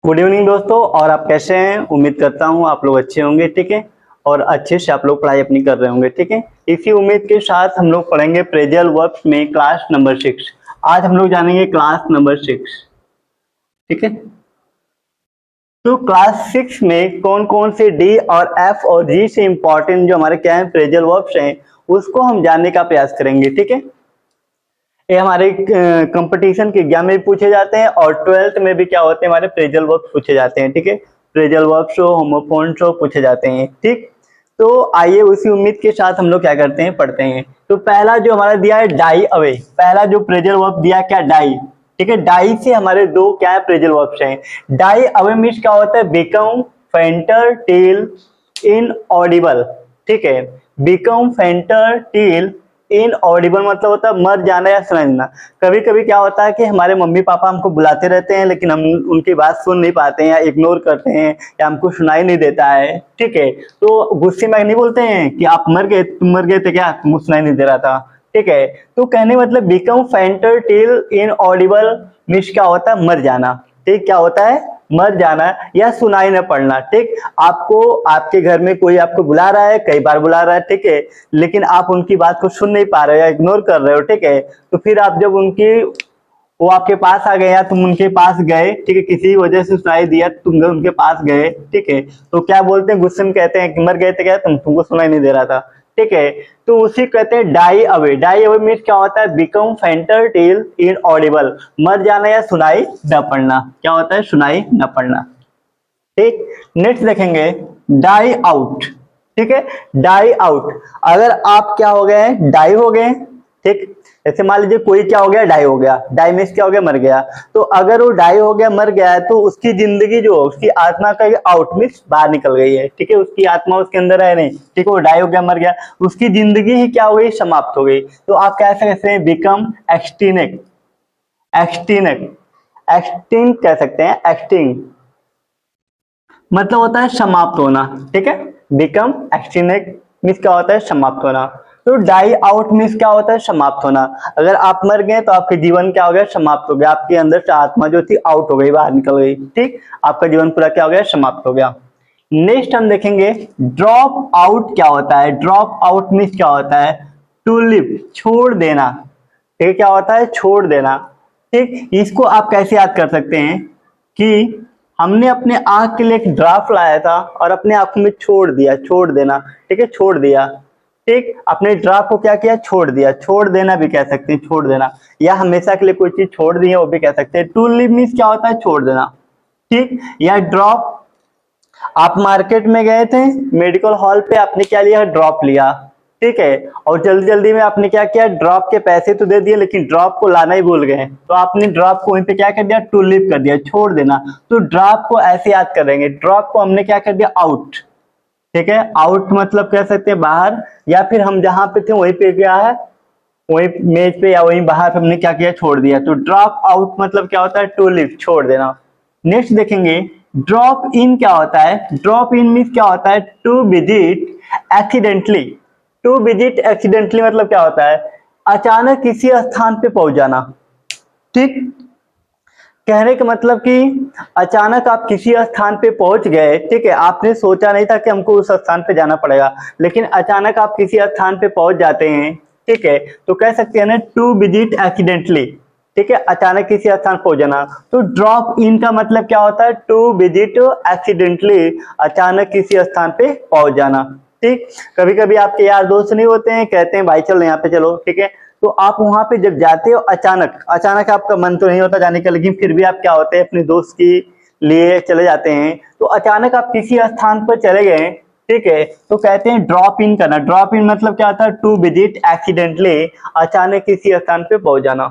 Good evening दोस्तों। और आप कैसे हैं? उम्मीद करता हूँ आप लोग अच्छे होंगे। ठीक है, और अच्छे से आप लोग पढ़ाई अपनी कर रहे होंगे। ठीक है, इसी उम्मीद के साथ हम लोग पढ़ेंगे फ्रेजल वर्ब्स में क्लास नंबर 6। आज हम लोग जानेंगे क्लास नंबर 6। ठीक है, तो क्लास 6 में कौन कौन से डी और एफ और जी से इंपॉर्टेंट जो हमारे क्या है फ्रेजल वर्ब्स हैं उसको हम जानने का प्रयास करेंगे। ठीक है, ये हमारे कंपटीशन के एग्जाम में भी पूछे जाते हैं और 12th में भी क्या होते हैं हमारे फ्रेजल वर्ब्स पूछे जाते हैं। ठीक है, फ्रेजल वर्ब्स हो, होमोफोन्स हो पूछे जाते हैं। ठीक, तो आइए उसी उम्मीद के साथ हम लोग क्या करते हैं पढ़ते हैं। तो पहला जो हमारा दिया है डाई अवे, पहला जो फ्रेजल वर्ब दिया क्या डाई। ठीक है, डाई से हमारे दो क्या है फ्रेजल वर्ब्स हैं। डाई अवे मीन्स क्या होता है बिकम, फेंटर, टिल, इनऑडिबल। ठीक है, बिकम, फेंटर, टिल, इनऑडिबल मतलब होता है मर जाना या सुनाई देना। कभी कभी क्या होता है कि हमारे मम्मी पापा हमको बुलाते रहते हैं लेकिन हम उनकी बात सुन नहीं पाते हैं या इग्नोर करते हैं या हमको सुनाई नहीं देता है। ठीक है, तो गुस्से में नहीं बोलते हैं कि आप मर गए, तुम मर गए थे क्या, तुमको सुनाई नहीं दे रहा था। ठीक है, तो कहने मतलब become, fainter, till, inaudible means क्या होता है मर जाना। ठीक, क्या होता है मर जाना या सुनाई न पड़ना। ठीक, आपको आपके घर में कोई आपको बुला रहा है, कई बार बुला रहा है, ठीक है, लेकिन आप उनकी बात को सुन नहीं पा रहे हो या इग्नोर कर रहे हो। ठीक है, तो फिर आप जब वो आपके पास आ गए या तुम उनके पास गए, ठीक है, किसी वजह से सुनाई दिया तुम उनके पास गए, ठीक है, तो क्या बोलते हैं गुस्से में कहते हैं कि मर गए थे क्या तुमको सुनाई नहीं दे रहा था। ठीक है, तो उसी कहते हैं die away. Die away means क्या होता है बिकम, फेंटर, टिल, इनऑडिबल मर जाना या सुनाई न पड़ना। क्या होता है सुनाई न पड़ना। ठीक, नेक्स्ट देखेंगे डाई आउट। ठीक है, डाई आउट, अगर आप क्या हो गए डाई हो गए, ठीक, जैसे मान लीजिए कोई क्या हो गया डाई हो गया, डाई मीन्स क्या हो गया मर गया, तो अगर वो डाई हो गया मर गया है तो उसकी जिंदगी जो उसकी आत्मा का आउट मीन्स बाहर निकल गई है। ठीक है, उसकी आत्मा उसके अंदर है नहीं। ठीक है, वो डाई हो गया मर गया, उसकी जिंदगी ही क्या हो गई समाप्त हो गई। तो आप क्या कह सकते हैं बिकम एक्सटिंक्ट, एक्सटिंक्ट, एक्सटिंक्ट कह सकते हैं। एक्सटिंक्ट मतलब होता है समाप्त होना। ठीक है, बिकम एक्सटिंक्ट मीन्स क्या होता है समाप्त होना। तो डाई आउट मीन्स क्या होता है समाप्त होना। अगर आप मर गए तो आपके जीवन क्या हो गया समाप्त हो गया, आपके अंदर से आत्मा जो थी आउट हो गई, बाहर निकल गई। ठीक, आपका जीवन पूरा क्या हो गया समाप्त हो गया। नेक्स्ट हम देखेंगे ड्रॉप आउट क्या होता है। ड्रॉप आउट मीन्स क्या होता है टू लिव, छोड़ देना। ठीक, क्या होता है छोड़ देना। ठीक, इसको आप कैसे याद कर सकते हैं कि हमने अपने आंख के लिए एक ड्राफ्ट लाया था और अपने आंखों में छोड़ दिया, छोड़ देना। ठीक है, छोड़ दिया। ठीक, अपने ड्राफ्ट को क्या किया छोड़ दिया, छोड़ देना भी कह सकते हैं, छोड़ देना, या हमेशा के लिए कोई चीज छोड़ दी है वो भी कह सकते हैं। टू लिव मीन्स क्या होता है छोड़ देना। ठीक, या ड्रॉप, आप मार्केट में गए थे, मेडिकल हॉल पे आपने क्या लिया ड्रॉप लिया। ठीक है, और जल्दी जल्दी में आपने क्या किया ड्रॉप के पैसे तो दे दिए लेकिन ड्रॉप को लाना ही भूल गए, तो आपने ड्रॉप को वहीं पे क्या कर दिया टू लिव कर दिया, छोड़ देना। तो ड्रॉप को ऐसे याद करेंगे, ड्रॉप को हमने क्या कर दिया आउट। ठीक है, आउट मतलब कह सकते हैं बाहर, या फिर हम जहां पे थे वहीं पे क्या है वहीं मेज पे या वहीं बाहर हमने क्या किया छोड़ दिया। तो ड्रॉप आउट मतलब क्या होता है टू लिव, छोड़ देना। नेक्स्ट देखेंगे ड्रॉप इन क्या होता है। ड्रॉप इन मीन्स क्या होता है to visit accidentally. To visit accidentally मतलब क्या होता है अचानक किसी स्थान पे पहुंच जाना। ठीक, कहने का मतलब कि अचानक आप किसी स्थान पे पहुंच गए, ठीक है, आपने सोचा नहीं था कि हमको उस स्थान पे जाना पड़ेगा, लेकिन अचानक आप किसी स्थान पे पहुंच जाते हैं। ठीक है, तो कह सकते हैं ना टू विजिट एक्सीडेंटली। ठीक है, अचानक किसी स्थान पहुंच जाना। तो ड्रॉप इन का मतलब क्या होता है टू विजिट एक्सीडेंटली, अचानक किसी स्थान पे पहुंच जाना। ठीक, कभी कभी आपके यार दोस्त नहीं होते हैं, कहते हैं भाई चल यहाँ पे चलो, ठीक है, तो आप वहां पे जब जाते हो अचानक, अचानक आपका मन तो नहीं होता जाने का, लेकिन फिर भी आप क्या होते हैं अपने दोस्त के लिए चले जाते हैं। तो अचानक आप किसी स्थान पर चले गए, ठीक है, तो कहते हैं ड्रॉप इन करना। ड्रॉप इन मतलब क्या होता है टू विजिट एक्सीडेंटली, अचानक किसी स्थान पे पहुंच जाना।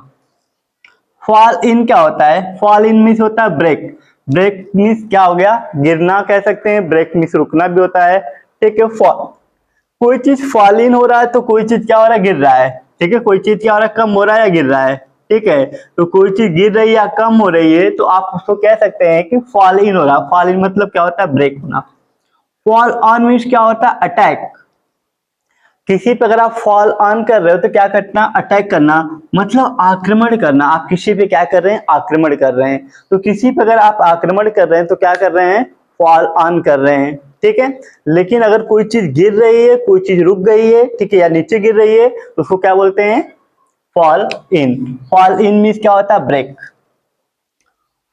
फॉल इन क्या होता है। फॉल इन मीन्स होता है ब्रेक। ब्रेक मीन्स क्या हो गया गिरना कह सकते हैं, ब्रेक मीन्स रुकना भी होता है। ठीक है, फॉल, कोई चीज फॉल इन हो रहा है तो कोई चीज क्या हो रहा है गिर रहा है। ठीक है, कोई चीज क्या हो रहा है कम हो रहा है या गिर रहा है। ठीक है, तो कोई चीज गिर रही है या कम हो रही है तो आप उसको कह सकते हैं कि फॉल इन हो रहा है। फॉल इन मतलब क्या होता है ब्रेक होना। फॉल ऑन मीन्स क्या होता है अटैक। किसी पे अगर आप फॉल ऑन कर रहे हो तो क्या करना, अटैक करना, मतलब आक्रमण करना। आप किसी पे क्या कर रहे हैं, आक्रमण कर रहे हैं। तो किसी पे अगर आप आक्रमण कर रहे हैं तो क्या कर रहे हैं, फॉल ऑन कर रहे हैं, ठीक है। लेकिन अगर कोई चीज गिर रही है, कोई चीज रुक गई है, ठीक है, या नीचे गिर रही है, तो उसको क्या बोलते हैं, fall in. Fall in means क्या होता है, ब्रेक।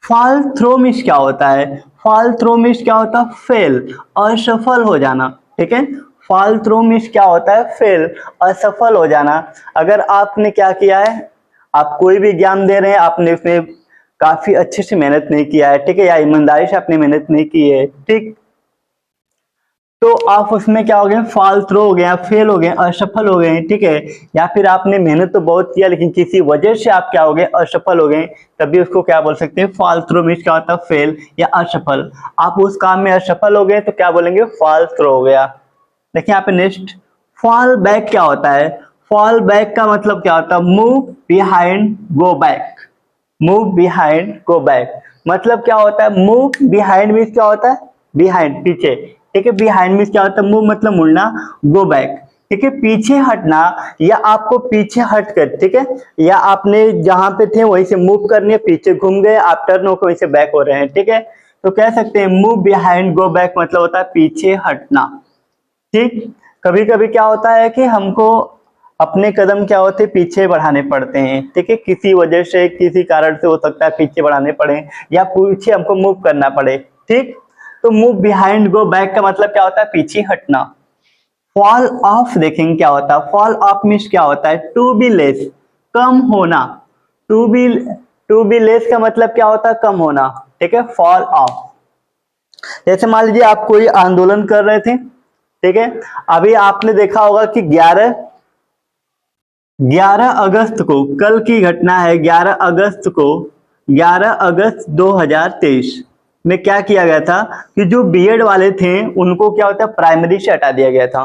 फॉल थ्रो मीन्स क्या होता है, फॉल थ्रो मीन्स क्या होता है, फेल, असफल हो जाना, ठीक है। फॉल थ्रो मीन्स क्या होता है, फेल, असफल हो जाना। अगर आपने क्या किया है, आप कोई भी एग्जाम दे रहे हैं, आपने उसमें काफी अच्छे से मेहनत नहीं किया है, ठीक है, या ईमानदारी से आपने मेहनत नहीं की है, ठीक, तो आप उसमें क्या हो गए, फॉल थ्रो हो गए, फेल हो गए, असफल हो गए, ठीक है। या फिर आपने मेहनत तो बहुत किया लेकिन किसी वजह से आप क्या हो गए, असफल हो गए, तभी उसको क्या बोल सकते हैं, फॉल थ्रो मीन्स क्या होता है, फेल या असफल। आप उस काम में असफल हो गए तो क्या बोलेंगे, फॉल थ्रो हो गया। देखिए यहाँ पे नेक्स्ट, फॉल बैक क्या होता है। फॉल बैक का मतलब क्या होता है, move behind go back. Move behind go back मतलब क्या होता है, मूव बिहाइंड मीन्स क्या होता है, बिहाइंड पीछे, ठीक है। बिहाइंड मीन्स क्या होता है, मूव मतलब मुड़ना, गो बैक, ठीक है, पीछे हटना, या आपको पीछे हट कर, ठीक है, या आपने जहां पे थे वहीं से मूव करनी है, पीछे घूम गए, आप टर्न होकर वहीं से बैक हो रहे हैं, ठीक है। तो कह सकते हैं मूव बिहाइंड गो बैक मतलब होता है पीछे हटना, ठीक। कभी कभी क्या होता है कि हमको अपने कदम क्या होते हैं, पीछे बढ़ाने पड़ते हैं, ठीक है, किसी वजह से, किसी कारण से हो सकता है पीछे बढ़ाने पड़े, या पीछे हमको मूव करना पड़े, ठीक। तो मूव बिहाइंड गो बैक का मतलब क्या होता है, पीछे हटना। फॉल ऑफ देखेंगे क्या होता है, फॉल ऑफ मीन्स क्या होता है, टू बी लेस, कम होना। To be to be less का मतलब क्या होता है, कम होना, ठीक है, फॉल ऑफ। जैसे मान लीजिए आप कोई आंदोलन कर रहे थे, ठीक है, अभी आपने देखा होगा कि 11 अगस्त को, कल की घटना है, 11 अगस्त को, 11 अगस्त 2023 में क्या किया गया था कि जो बीएड वाले थे उनको क्या होता है, प्राइमरी से हटा दिया गया था।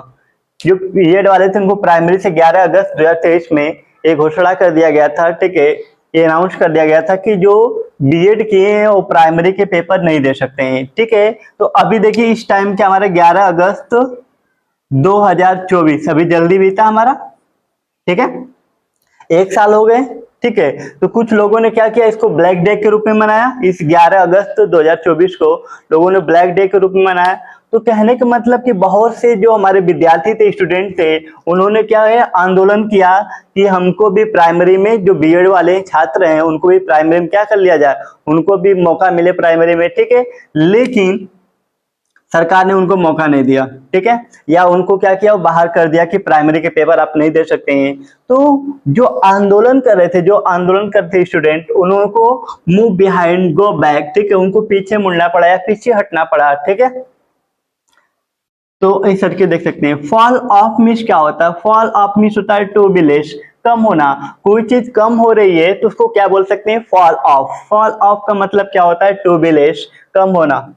जो बीएड वाले थे उनको प्राइमरी से 11 अगस्त 2023 में एक घोषणा कर दिया गया था, ठीक है, ये अनाउंस कर दिया गया था कि जो बीएड किए हैं वो प्राइमरी के पेपर नहीं दे सकते हैं, ठीक है। तो अभी देखिए इस टाइम क्या, हमारा 11 अगस्त 2024 अभी जल्दी बीता हमारा, ठीक है, 1 साल हो गए, ठीक है। तो कुछ लोगों ने क्या किया, इसको ब्लैक डे के रूप में मनाया, इस 11 अगस्त 2024 को लोगों ने ब्लैक डे के रूप में मनाया। तो कहने का मतलब कि बहुत से जो हमारे विद्यार्थी थे, स्टूडेंट थे, उन्होंने क्या है, आंदोलन किया कि हमको भी प्राइमरी में, जो बीएड वाले छात्र हैं उनको भी प्राइमरी में क्या कर लिया जाए, उनको भी मौका मिले प्राइमरी में, ठीक है। लेकिन सरकार ने उनको मौका नहीं दिया, ठीक है, या उनको क्या किया, वो बाहर कर दिया कि प्राइमरी के पेपर आप नहीं दे सकते हैं। तो जो आंदोलन कर रहे थे, जो आंदोलन कर रहे थे स्टूडेंट, उनको मूव बिहाइंड गो बैक, ठीक है, उनको पीछे मुड़ना पड़ा या पीछे हटना पड़ा, ठीक है। तो इस करके देख सकते हैं। फॉल ऑफ मीन्स क्या होता है, फॉल ऑफ मीन्स होता है टू बी लेस, कम होना। कोई चीज कम हो रही है तो उसको क्या बोल सकते हैं, फॉल ऑफ। फॉल ऑफ का मतलब क्या होता है, टू बी लेस, कम होना।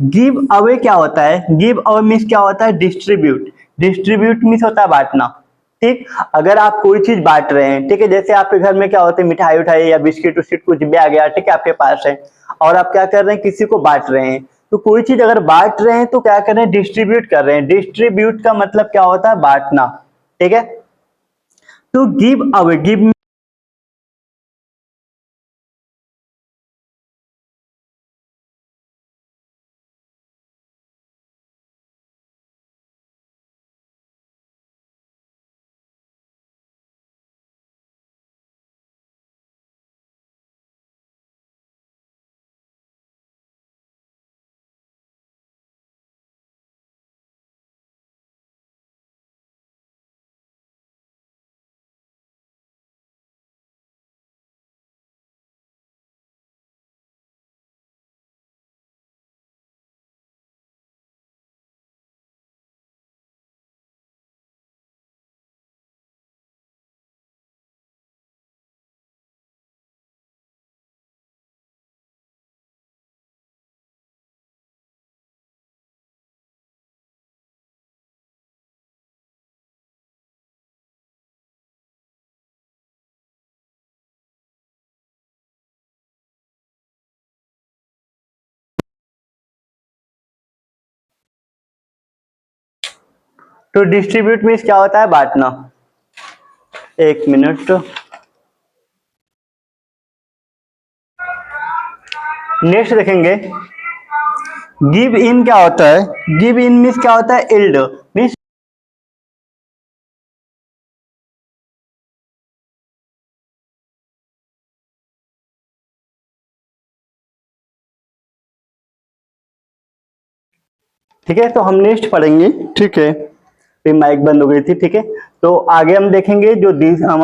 गिव अवे क्या होता है, गिव अवे मीन्स क्या होता है, डिस्ट्रीब्यूट। डिस्ट्रीब्यूट मीन्स होता है बांटना, ठीक। अगर आप कोई चीज बांट रहे हैं, ठीक है, जैसे आपके घर में क्या होता है, मिठाई उठाई या बिस्किट उस्किट कुछ भी आ गया, ठीक है, आपके पास है, और आप क्या कर रहे हैं, किसी को बांट रहे हैं। तो कोई चीज अगर बांट रहे हैं तो क्या कर रहे हैं, डिस्ट्रीब्यूट कर रहे हैं। डिस्ट्रीब्यूट का मतलब क्या होता है, बांटना, ठीक है। तो गिव अवे, गिव तो डिस्ट्रीब्यूट मीन्स क्या होता है, बांटना। एक मिनट, नेक्स्ट देखेंगे। गिव इन क्या होता है, गिव इन मीन्स क्या होता है, इल्ड मीन्स ठीक है। तो हम नेक्स्ट पढ़ेंगे, ठीक है। फिर माइक बंद हो गई थी, ठीक है। तो आगे हम देखेंगे जो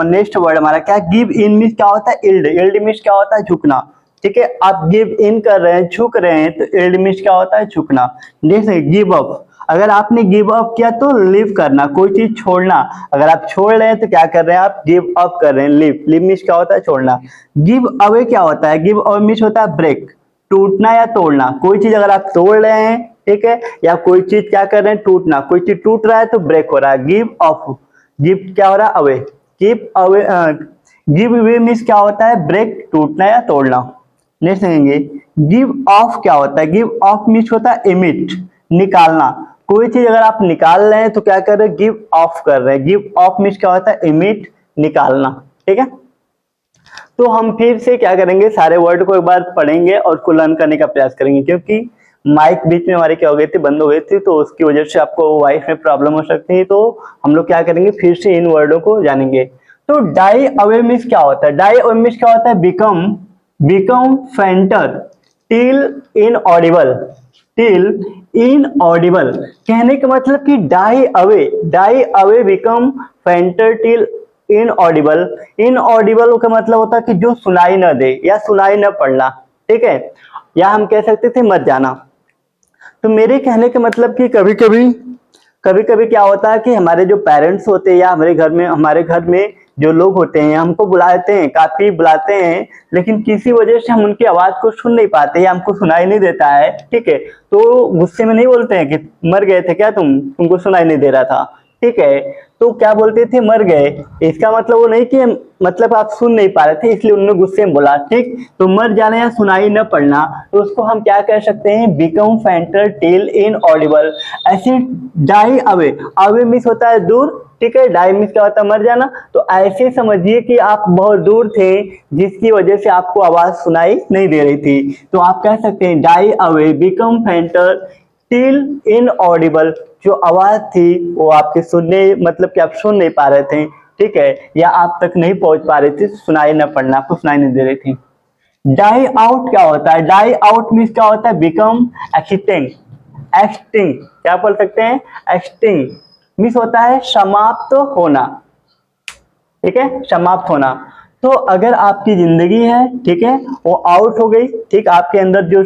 नेक्स्ट वर्ड हमारा क्या, गिव इन मीन्स क्या होता है, इल्ड। इल्ड मीन्स क्या होता है, झुकना, ठीक है। आप गिव इन कर रहे हैं, झुक रहे हैं, तो इल्ड मीन्स क्या होता है, झुकना। जैसे गिव अप, अगर आपने गिव अप किया तो लीव करना, कोई चीज छोड़ना। अगर आप छोड़ रहे हैं तो क्या कर रहे हैं, आप गिव अप कर रहे हैं। लीव, लीव मीन्स क्या होता है, छोड़ना। गिव अवे क्या होता है, गिव अवे मीन्स होता है ब्रेक, टूटना या तोड़ना। कोई चीज अगर आप तोड़ रहे हैं, ठीक है, या कोई चीज क्या कर रहे हैं, टूटना, कोई चीज टूट रहा है तो ब्रेक हो रहा है। गिव अप, गिव क्या हो रहा है, away. Give away, give away means क्या होता है, ब्रेक, टूटना या तोड़ना। नेक्स्ट देखेंगे, गिव ऑफ क्या होता है, गिव ऑफ मीन्स होता है एमिट, निकालना। कोई चीज अगर आप निकाल रहे हैं तो क्या कर रहे हैं, गिव ऑफ कर रहे हैं। गिव ऑफ मीन्स क्या होता है, एमिट, निकालना, ठीक है। तो हम फिर से क्या करेंगे, सारे वर्ड को एक बार पढ़ेंगे और उसको लर्न करने का प्रयास करेंगे, क्योंकि माइक बीच में हमारी क्या हो गई थी, बंद हो गई थी, तो उसकी वजह से आपको वॉइस में प्रॉब्लम हो सकती है। तो हम लोग क्या करेंगे, फिर से इन वर्डों को जानेंगे। तो डाई अवे मीन्स क्या होता है, डाई अवे मीन्स क्या होता है, become, become fainter, till inaudible, till inaudible. कहने का मतलब कि die away, die away, become fainter, till inaudible. Inaudible का मतलब होता है कि जो सुनाई न दे या सुनाई न पड़ना, ठीक है। या हम कह सकते थे मर जाना। तो मेरे कहने का मतलब कि कभी कभी क्या होता है कि हमारे जो पेरेंट्स होते हैं या हमारे घर में जो लोग होते हैं, हमको बुलाते हैं, काफी बुलाते हैं, लेकिन किसी वजह से हम उनकी आवाज को सुन नहीं पाते या हमको सुनाई नहीं देता है, ठीक है। तो गुस्से में नहीं बोलते हैं कि मर गए थे क्या तुमको सुनाई नहीं दे रहा था, ठीक है। तो क्या बोलते थे, मर गए। इसका मतलब वो नहीं कि मतलब आप सुन नहीं पा रहे थे इसलिए उन्होंने गुस्से में बोला, ठीक। तो मर जाना या सुनाई न पड़ना, तो उसको हम क्या कह सकते हैं, बिकम फेंटर, टिल इनऑडिबल। ऐसे डाई अवे, अवे मीन्स होता है दूर, ठीक है। डाई मीन्स क्या होता है, मर जाना। तो ऐसे समझिए कि आप बहुत दूर थे जिसकी वजह से आपको आवाज सुनाई नहीं दे रही थी, तो आप कह सकते हैं die away, become fainter, till inaudible. जो आवाज थी वो आपके सुनने, मतलब कि आप सुन नहीं पा रहे थे, ठीक है, या आप तक नहीं पहुंच पा रहे थे, सुनाई न पड़ना, आपको सुनाई नहीं दे रही थी। डाई आउट क्या होता है, डाई आउट मीन्स क्या होता है, बिकम एक्सटिंग, एक्सटिंग क्या बोल सकते हैं, एक्सटिंग मीन्स होता है समाप्त होना, ठीक है, समाप्त होना। तो अगर आपकी जिंदगी है, ठीक है, वो आउट हो गई, ठीक, आपके अंदर जो